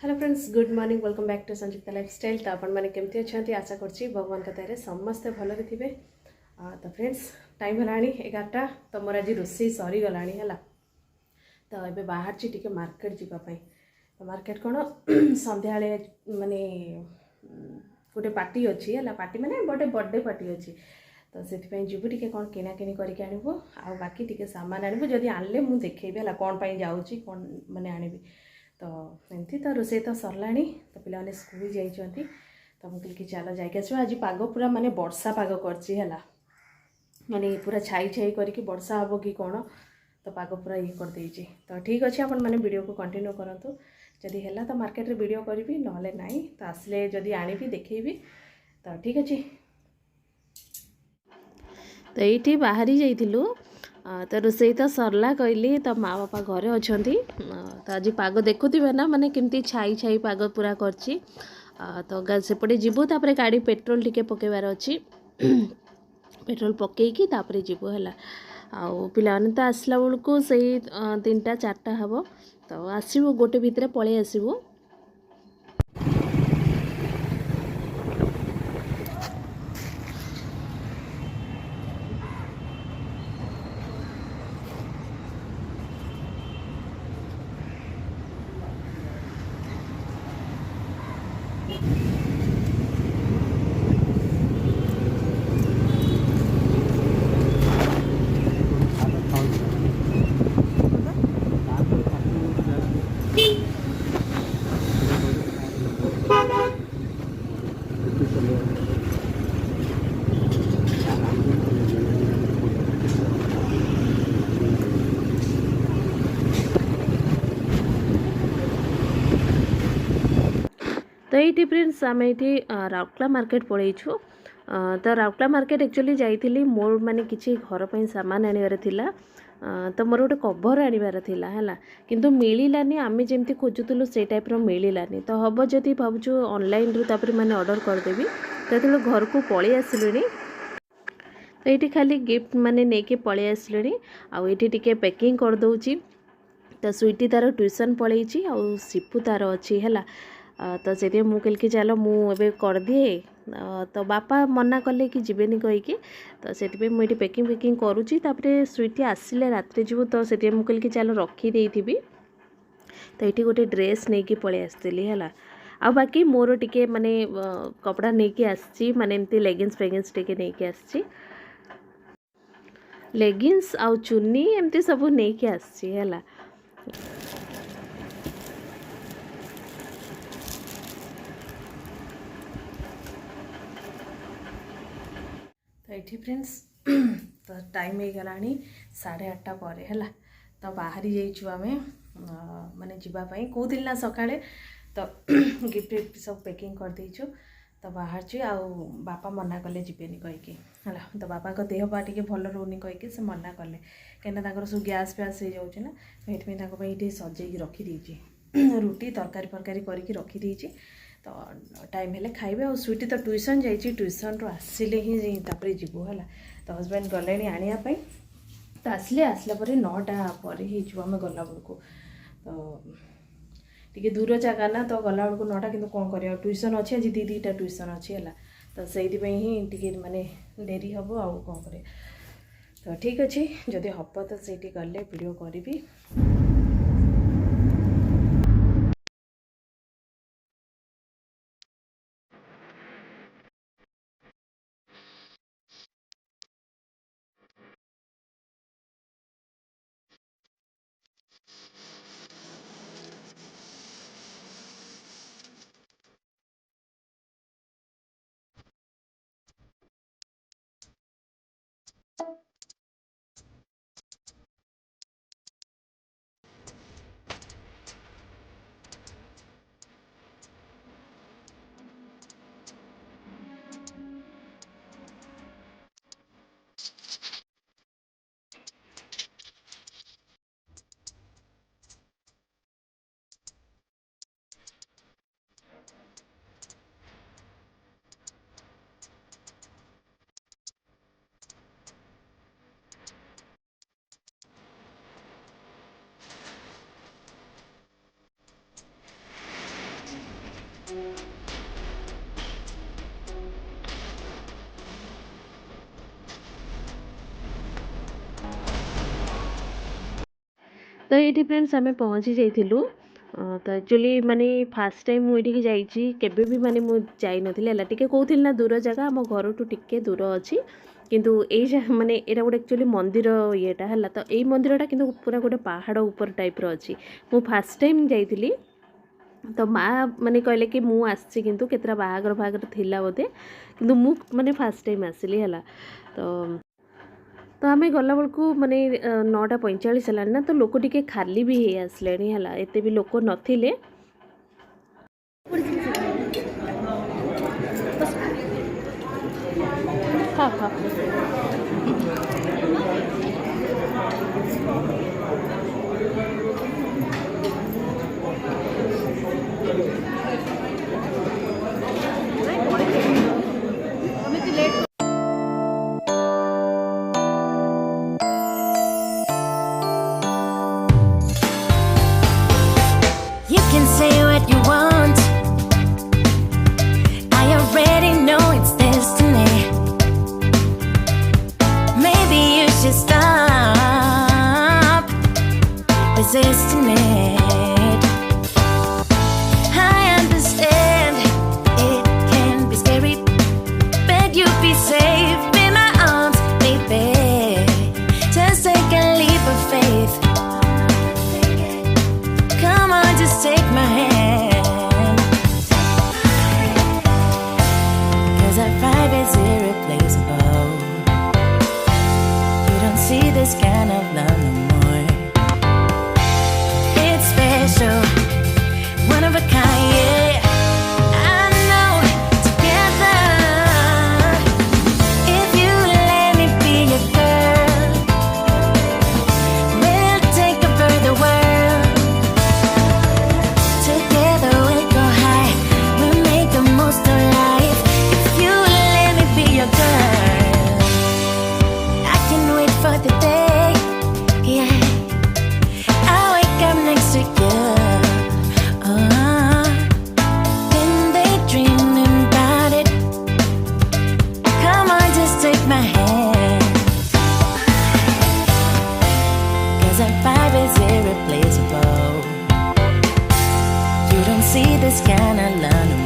Hello friends good morning welcome back to Samyukta lifestyle. तो आपण मैंने केमती अच्छा आशा करछि भगवान का दयारे समस्ते भलरे थिबे। तो फ्रेंड्स टाइम हलाणी 11टा। तो मोर आज रोषे सरी गलाणी हला। तो एबे बाहर छि टिके मार्केट जीवा पई। तो मार्केट कोन संध्या माने गोटे पार्टी अछि हला। पार्टी माने गोटे बर्थडे पार्टी अछि। तो से जीवु टिके कौन किना किनी करके आनिबो आ बाकी टिके सामान आनिबो। जदि आनले मु देखैबे हला कोन पई जाउछि कोन माने आनिबी। तो एमती तो रोसे तो सरलाणी। तो पिलाने स्कूल जाइछंती। तो मु कहली कि चलो जाके आसो। आज पाग पूरा माने वर्षा पाग करछि हला। माने पूरा छाई छाई करके वर्षा हबो कि कोन। तो पाग पूरा ये कर देइछि। तो ठीक अछि अपन माने वीडियो को कंटिन्यू करंतु। जदि हैला तो मार्केट रे वीडियो करबी नहले नाही। तो आसले जदि आनिबी देखैबी। तो ठीक अछि। तो ये बाहरी जाइलु। तो रोसे तो सरला कहली तो माँ बापा घरे अच्छा। तो आज पाग देखुवे ना माने केमती छाई छाई पाग पूरा करछि। तो सेपटे जीवु तापरे गाड़ी पेट्रोल टिके पकेबार अच्छी। पेट्रोल पकईकी तापरे जीवु है। आउ पिलाने तो आसला बेलू से 3टा 4टा हम। तो आसबू गोटे भितर पलि आसबू। तो ये फ्रेंड्स आम ये राउरकेला मार्केट पलैछु। तो राउरकेला मार्केट एक्चुअली जाइली मोर माने किसी घर पर सामान आनिबार थिला। तो मोर गोटे कभर आनिबार थिला है किंतु मिलानी आम जमी खोजुलु से टाइप मिलानी। तो हम जदि भावुँ ऑनलाइन रू माने ऑर्डर करदेवी। तो घर को पलि आसिलुनी। तो ये खाली गिफ्ट माने नहीं पलि आसिलुनी। आउ ये टिके पैकिंग कर दउची। तो स्वीटी तार ट्यूशन पलैची आ सिपू तार अच्छी है। तो से मुझे कि चलो मुझे कर दिए। तो बापा मना कले कि जीवेनी कहीकि। तो से मुझे पैकिंग पैकिंग करुँची। स्वीटी आसिले रात जीवु। तो से मुझे कि चलो रखीदे थी। तो ये गोटे ड्रेस नहीं कि पलि आसती है। आ बाकी मोर टिके माने कपड़ा नहीं कि आसी माने एमती लेगिंग्स फेगिंग्स टिके नहीं कि आसी। लेगिंग्स आउ चुन्नी एमती सब नहीं कि आसी है। तो ये फ्रेंड्स तो टाइम हो गला 8:30 पर है। तो बाहरी जाइछु आमे माने जीवाई कहूँ ना सका। तो गिफ्ट सब पैकिंग कर देइछु। तो बाहर बापा मना कले जीवेनी कहीकि है। तो बापा को देह पा टे भल रोनी कहीकि से मना कले कहीं सब गैस फैस हो जाऊँ ना। तो ये सजे रखीदे रुटी तरकारी फरकारी करके रखीदे। तो टाइम हेले खाइबे। और स्वीटी तो ट्यूशन जाइए। ट्यूशन रू आसिले ही तापर जीवु है। तो हजबैंड गले आने। तो आसला पर 9टा पर आम गला बेलू। तो टी दूर जगह ना। तो गला बेलू 9टा कि कौन कर ट्यूशन अच्छी आज 2-2टा ट्यूशन अच्छी है। तो से ही माने डेरी हम आउ कौन कर। तो ठीक अच्छे जदि हम तो से गले वीडियो करी। ये फ्रेंड्स आम पहुँची जाइलु तो एक्चुअली माने फास्ट टाइम मुझे जाइए केबे भी माने मु जाई नथिले हला टिके कहूथिल ना दूर जगह आम घर टू टिके दूर अच्छी किंतु ये माने एटा गोटे एक्चुअली मंदिर येटा है तो यही मंदिरटा किंतु पूरा गोटे पहाड़ ऊपर टाइप अच्छी मु फास्ट टाइम जाइली तो माँ माने कहले कि मु आसी किंतु केतरा बाहागर बाहागर थिला बोधे किंतु मु माने फास्ट टाइम आसिली हला तो आम गला बेलू माने 9:45 है ना तो लोक टिके खाली भी हो आसले है एत भी लोक नथिले हाँ हाँ You can say what you want. I already know it's destiny. Maybe you should stop resisting it. I understand it can be scary, but you'll be safe in my arms, baby. Just take a leap of faith. Come on, just take my hand. 'Cause our vibe is irreplaceable. You don't see this kind of love no more. It's special, one of a kind, yeah. I know, together. If you let me be your girl, we'll take over the world. Together we'll go high, we'll make the most of life. If you let me be your girl, I can wait for the day, yeah. I'll wake up next to you, then daydreaming about it. Come on, just take my hand. 'Cause our vibe is irreplaceable. You don't see this kind of love no